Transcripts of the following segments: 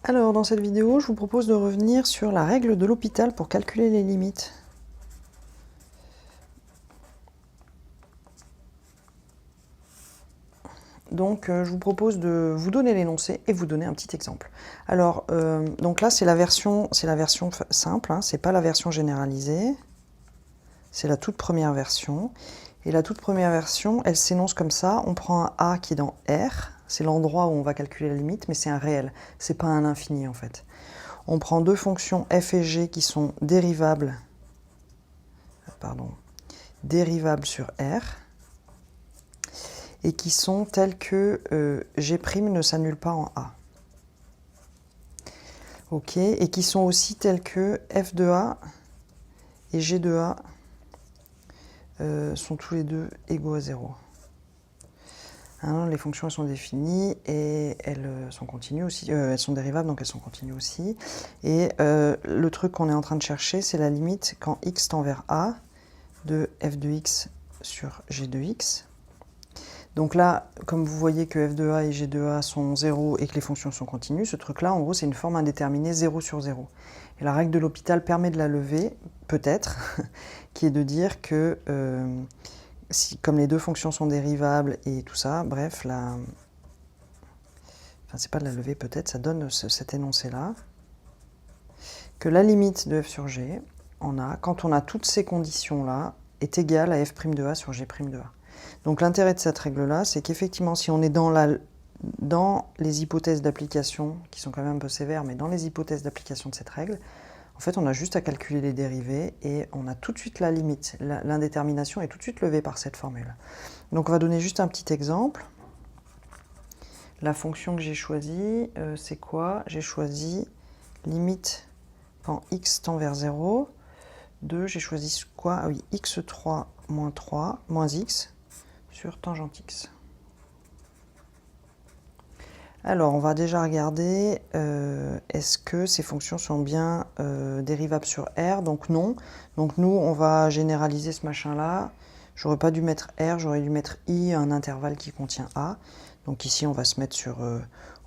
Alors, dans cette vidéo, je vous propose de revenir sur la règle de L'Hopital pour calculer les limites. Donc, je vous propose de vous donner l'énoncé et vous donner un petit exemple. Alors, donc là, c'est la version simple, hein, c'est pas la version généralisée. C'est la toute première version. Et la toute première version, elle s'énonce comme ça. On prend un A qui est dans R. C'est l'endroit où on va calculer la limite, mais c'est un réel. C'est pas un infini, en fait. On prend deux fonctions f et g qui sont dérivables sur R et qui sont telles que g' ne s'annule pas en A. Ok, et qui sont aussi telles que f de A et g de A sont tous les deux égaux à 0. Hein, les fonctions elles sont définies et elles sont continues aussi, elles sont dérivables donc elles sont continues aussi. Et le truc qu'on est en train de chercher, c'est la limite quand x tend vers A de f de x sur g de x. Donc là, comme vous voyez que f de a et g de a sont 0 et que les fonctions sont continues, ce truc-là, en gros, c'est une forme indéterminée 0 sur 0. Et la règle de L'Hopital permet de la lever, peut-être, qui est de dire que, comme les deux fonctions sont dérivables et tout ça, bref, enfin, c'est pas de la lever peut-être, ça donne cet énoncé-là, que la limite de f sur g, quand on a toutes ces conditions-là, est égale à f' de a sur g' de a. Donc l'intérêt de cette règle-là, c'est qu'effectivement, si on est dans les hypothèses d'application, qui sont quand même un peu sévères, mais dans les hypothèses d'application de cette règle, en fait, on a juste à calculer les dérivés et on a tout de suite la limite. L'indétermination est tout de suite levée par cette formule. Donc on va donner juste un petit exemple. La fonction que j'ai choisie, c'est quoi? J'ai choisi limite quand x tend vers 0 de, j'ai choisi quoi? Ah oui, x3 moins 3 moins x sur tangente x. Alors, on va déjà regarder, est-ce que ces fonctions sont bien dérivables sur R? Donc non. Donc nous, on va généraliser ce machin-là. J'aurais pas dû mettre R, j'aurais dû mettre I, un intervalle qui contient A. Donc ici, on va se mettre sur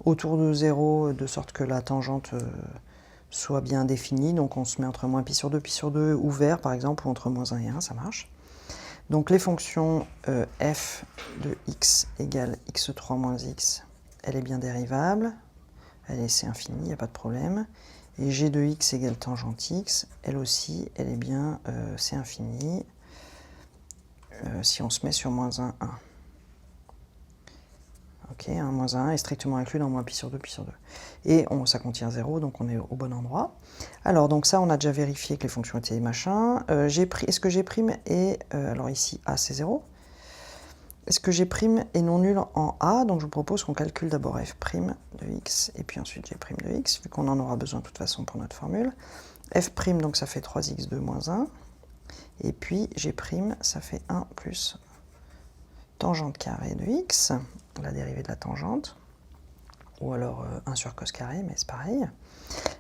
autour de 0, de sorte que la tangente soit bien définie. Donc on se met entre moins pi sur 2 ouvert, par exemple, ou entre moins 1 et 1, ça marche. Donc les fonctions f de x égale x3 moins x, elle est bien dérivable, c'est infini, il n'y a pas de problème. Et g de x égale tangente x, elle aussi, elle est bien, c'est infini, si on se met sur moins 1, 1. Ok, 1 moins 1 est strictement inclus dans moins pi sur 2. Et ça contient 0, donc on est au bon endroit. Alors, donc ça, on a déjà vérifié que les fonctions étaient machin. Est-ce que g' est... alors ici, a, c'est 0. Est-ce que g' est non nul en a? Donc je vous propose qu'on calcule d'abord f' de x, et puis ensuite g' de x, vu qu'on en aura besoin de toute façon pour notre formule. F', donc ça fait 3x2 moins 1. Et puis g', ça fait 1 plus tangente carrée de x, la dérivée de la tangente, ou alors 1 sur cos carré, mais c'est pareil.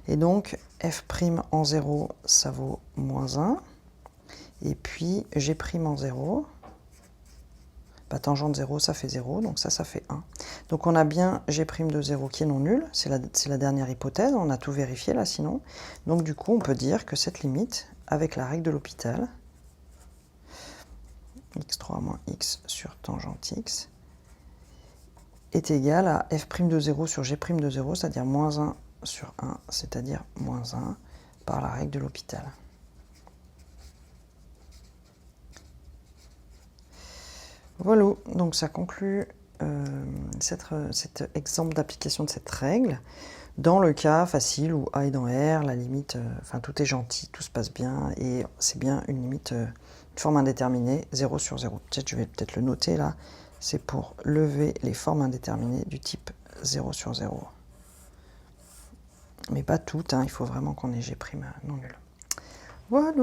Et donc f' en 0, ça vaut moins 1, et puis g' en 0, bah, tangente 0, ça fait 0, donc ça fait 1. Donc on a bien g' de 0 qui est non nul, c'est la dernière hypothèse, on a tout vérifié là sinon. Donc du coup, on peut dire que cette limite, avec la règle de L'Hopital, x3 moins x sur tangente x, est égale à f' de 0 sur g' de 0, c'est-à-dire moins 1 sur 1, c'est-à-dire moins 1 par la règle de L'Hopital. Voilà, donc ça conclut cet exemple d'application de cette règle dans le cas facile où A est dans R, la limite, enfin tout est gentil, tout se passe bien, et c'est bien une limite, une forme indéterminée, 0 sur 0. Peut-être je vais peut-être le noter là, c'est pour lever les formes indéterminées du type 0 sur 0. Mais pas toutes, hein, il faut vraiment qu'on ait g' non nul. Voilà.